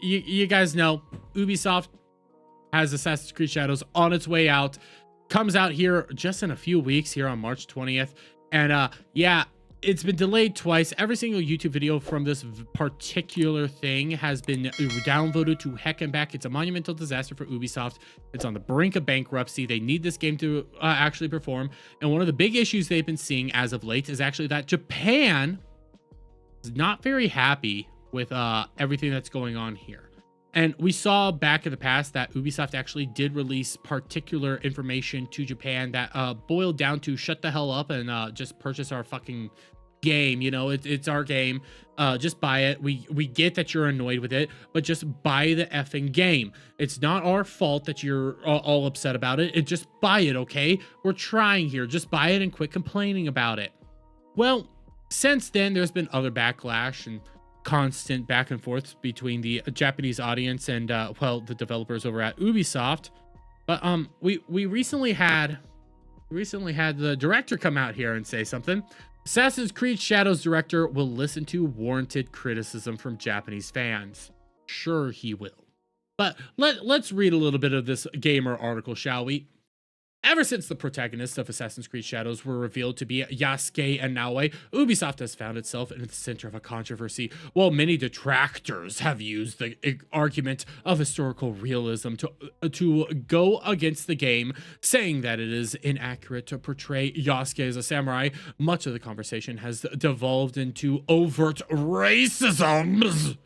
you guys know Ubisoft has Assassin's Creed Shadows on its way out. Comes out here just in a few weeks here on March 20th. And yeah, it's been delayed twice. Every single YouTube video from this particular thing has been downvoted to heck and back. It's a monumental disaster for Ubisoft. It's on the brink of bankruptcy. They need this game to actually perform. And one of the big issues they've been seeing as of late is actually that Japan is not very happy with everything that's going on here. And we saw back in the past that Ubisoft actually did release particular information to Japan that boiled down to shut the hell up and just purchase our fucking game. You know, it's our game. Just buy it. We get that you're annoyed with it, but just buy the effing game. It's not our fault that you're all upset about it. Just buy it, okay? We're trying here. Just buy it and quit complaining about it. Well, since then, there's been other backlash and constant back and forth between the Japanese audience and well, the developers over at Ubisoft. But we recently had the director come out here and say something. Assassin's Creed Shadows director will listen to warranted criticism from Japanese fans. Sure he will. But let's read a little bit of this Gamer article, shall we? Ever since the protagonists of Assassin's Creed Shadows were revealed to be Yasuke and Naoe, Ubisoft has found itself in the center of a controversy. While many detractors have used the argument of historical realism to go against the game, saying that it is inaccurate to portray Yasuke as a samurai, much of the conversation has devolved into overt racism.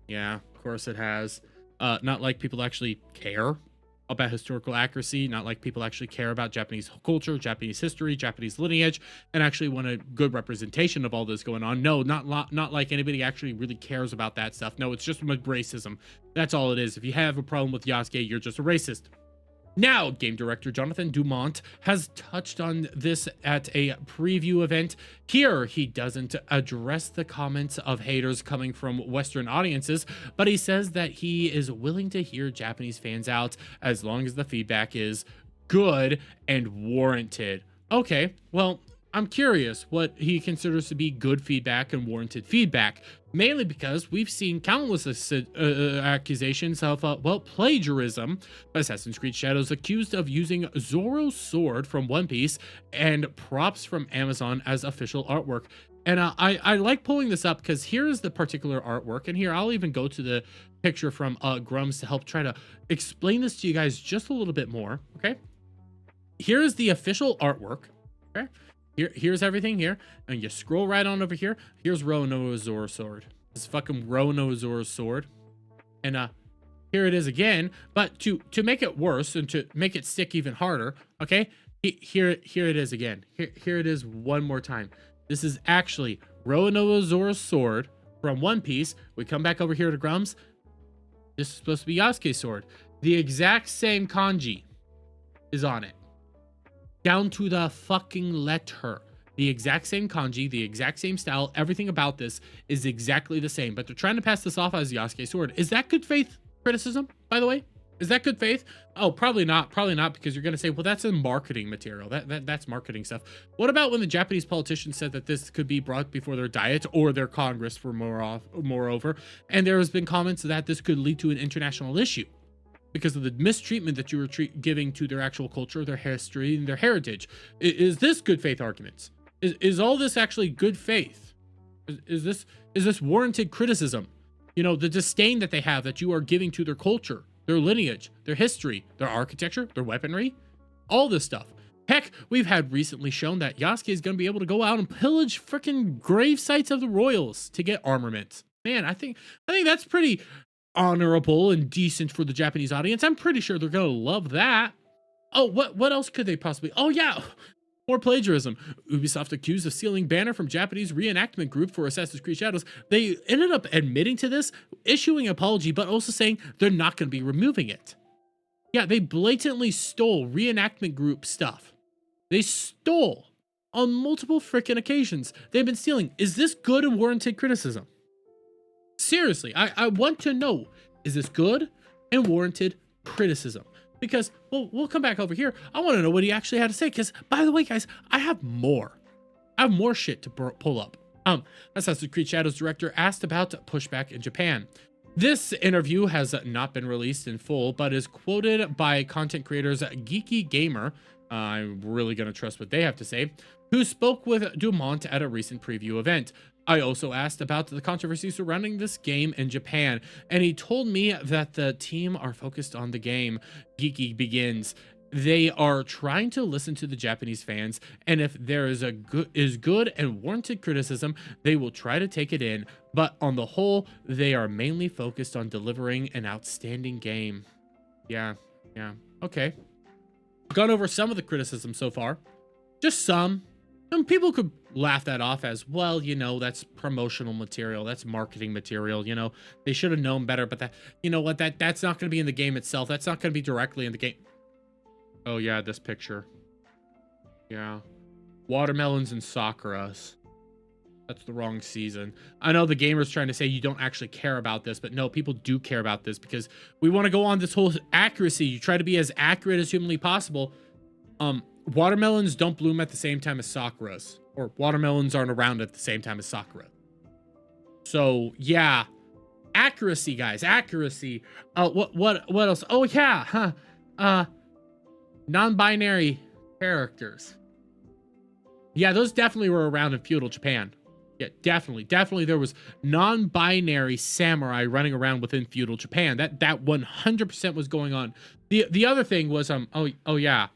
Yeah, of course it has. Not like people actually care about historical accuracy, not like people actually care about Japanese culture, Japanese history, Japanese lineage, and actually want a good representation of all this going on. No, not like anybody actually really cares about that stuff. No, it's just racism. That's all it is. If you have a problem with Yasuke, you're just a racist. Now, game director Jonathan Dumont has touched on this at a preview event. Here, he doesn't address the comments of haters coming from Western audiences, but he says that he is willing to hear Japanese fans out as long as the feedback is good and warranted. Okay, well, I'm curious what he considers to be good feedback and warranted feedback, mainly because we've seen countless accusations of, well, plagiarism. Assassin's Creed Shadows accused of using Zoro's sword from One Piece and props from Amazon as official artwork. And I like pulling this up because here's the particular artwork, and here I'll even go to the picture from Grums to help try to explain this to you guys just a little bit more, okay? Here is the official artwork, okay? Here's everything here, and you scroll right on over here. Here's Roronoa Zoro's sword. This is fucking Roronoa Zoro's sword, and here it is again. But to make it worse and to make it stick even harder, okay? Here it is again. Here it is one more time. This is actually Roronoa Zoro's sword from One Piece. We come back over here to Grums. This is supposed to be Yasuke's sword. The exact same kanji is on it. Down to the fucking letter. The exact same kanji, the exact same style, everything about this is exactly the same. But they're trying to pass this off as Yasuke's sword. Is that good faith criticism, by the way? Is that good faith? Oh, probably not. Probably not, because you're going to say, well, that's a marketing material. That's marketing stuff. What about when the Japanese politicians said that this could be brought before their diet or their Congress for moreover, and there has been comments that this could lead to an international issue because of the mistreatment that you were giving to their actual culture, their history, and their heritage. Is this good faith arguments? Is all this actually good faith? Is this warranted criticism? You know, the disdain that they have that you are giving to their culture, their lineage, their history, their architecture, their weaponry, all this stuff. Heck, we've had recently shown that Yasuke is going to be able to go out and pillage freaking grave sites of the royals to get armament. Man, I think that's pretty honorable and decent for the Japanese audience. I'm pretty sure they're gonna love that. Oh, what else could they possibly? Oh yeah, more plagiarism. Ubisoft accused of stealing banner from Japanese reenactment group for Assassin's Creed Shadows. They ended up admitting to this, issuing an apology, but also saying they're not going to be removing it. Yeah, they blatantly stole reenactment group stuff. They stole on multiple freaking occasions. They've been stealing. Is this good and warranted criticism? Seriously, I want to know, is this good and warranted criticism? Because, well, we'll come back over here. I want to know what he actually had to say. Because, by the way, guys, I have more shit to pull up. Assassin's Creed Shadows director asked about pushback in Japan. This interview has not been released in full, but is quoted by content creators Geeky Gamer. I'm really going to trust what they have to say, who spoke with Dumont at a recent preview event. I also asked about the controversy surrounding this game in Japan, and he told me that the team are focused on the game. Geeky begins. They are trying to listen to the Japanese fans, and if there is good and warranted criticism, they will try to take it in. But on the whole, they are mainly focused on delivering an outstanding game. Yeah, okay. Gone over some of the criticism so far, just some. And people could laugh that off as, well, you know, that's promotional material, that's marketing material, you know, they should have known better. But that, you know what, that's not going to be in the game itself. That's not going to be directly in the game. Oh yeah, this picture. Yeah. Watermelons and Sakuras. That's the wrong season. I know the gamer's trying to say you don't actually care about this, but no, people do care about this because we want to go on this whole accuracy. You try to be as accurate as humanly possible. Watermelons don't bloom at the same time as Sakuras, or watermelons aren't around at the same time as Sakura. So yeah, accuracy, guys, accuracy. What else? Oh yeah, non-binary characters. Yeah, those definitely were around in feudal Japan. Yeah, definitely there was non-binary samurai running around within feudal Japan. That 100% was going on. The other thing was oh yeah,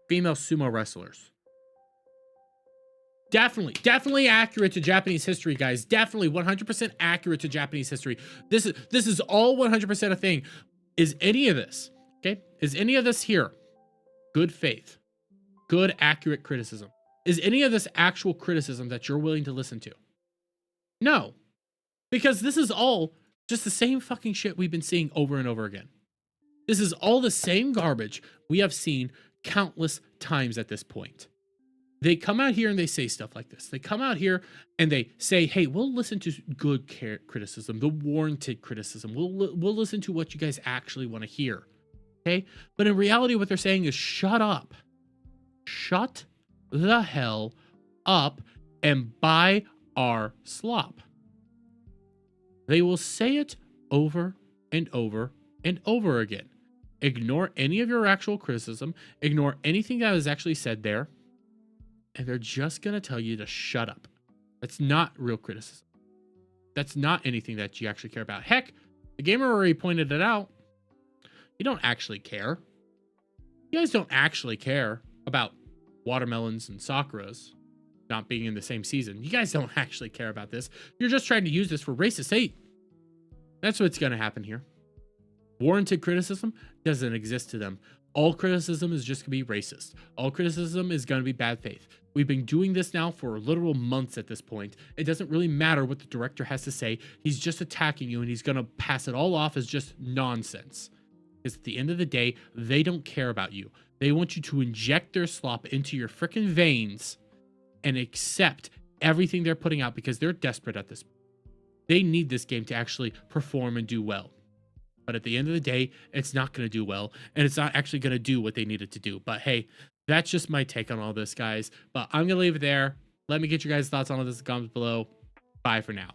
female sumo wrestlers. Definitely accurate to Japanese history, guys. Definitely 100% accurate to Japanese history. This is all 100% a thing. Is any of this, okay? Is any of this here good faith? Good, accurate criticism? Is any of this actual criticism that you're willing to listen to? No. Because this is all just the same fucking shit we've been seeing over and over again. This is all the same garbage we have seen countless times at this point. They come out here and they say stuff like this. They come out here and they say, hey, we'll listen to good criticism, the warranted criticism. We'll listen to what you guys actually want to hear. Okay? But in reality, what they're saying is shut up. Shut the hell up and buy our slop. They will say it over and over and over again. Ignore any of your actual criticism. Ignore anything that was actually said there. And they're just going to tell you to shut up. That's not real criticism. That's not anything that you actually care about. Heck, the gamer already pointed it out. You don't actually care. You guys don't actually care about watermelons and Sakuras not being in the same season. You guys don't actually care about this. You're just trying to use this for racist hate. That's what's going to happen here. Warranted criticism doesn't exist to them. All criticism is just going to be racist. All criticism is going to be bad faith. We've been doing this now for literal months at this point. It doesn't really matter what the director has to say. He's just attacking you and he's going to pass it all off as just nonsense. Because at the end of the day, they don't care about you. They want you to inject their slop into your freaking veins and accept everything they're putting out because they're desperate at this point. They need this game to actually perform and do well. But at the end of the day, it's not going to do well, and it's not actually going to do what they need it to do. But hey, that's just my take on all this, guys. But I'm going to leave it there. Let me get your guys' thoughts on all this in the comments below. Bye for now.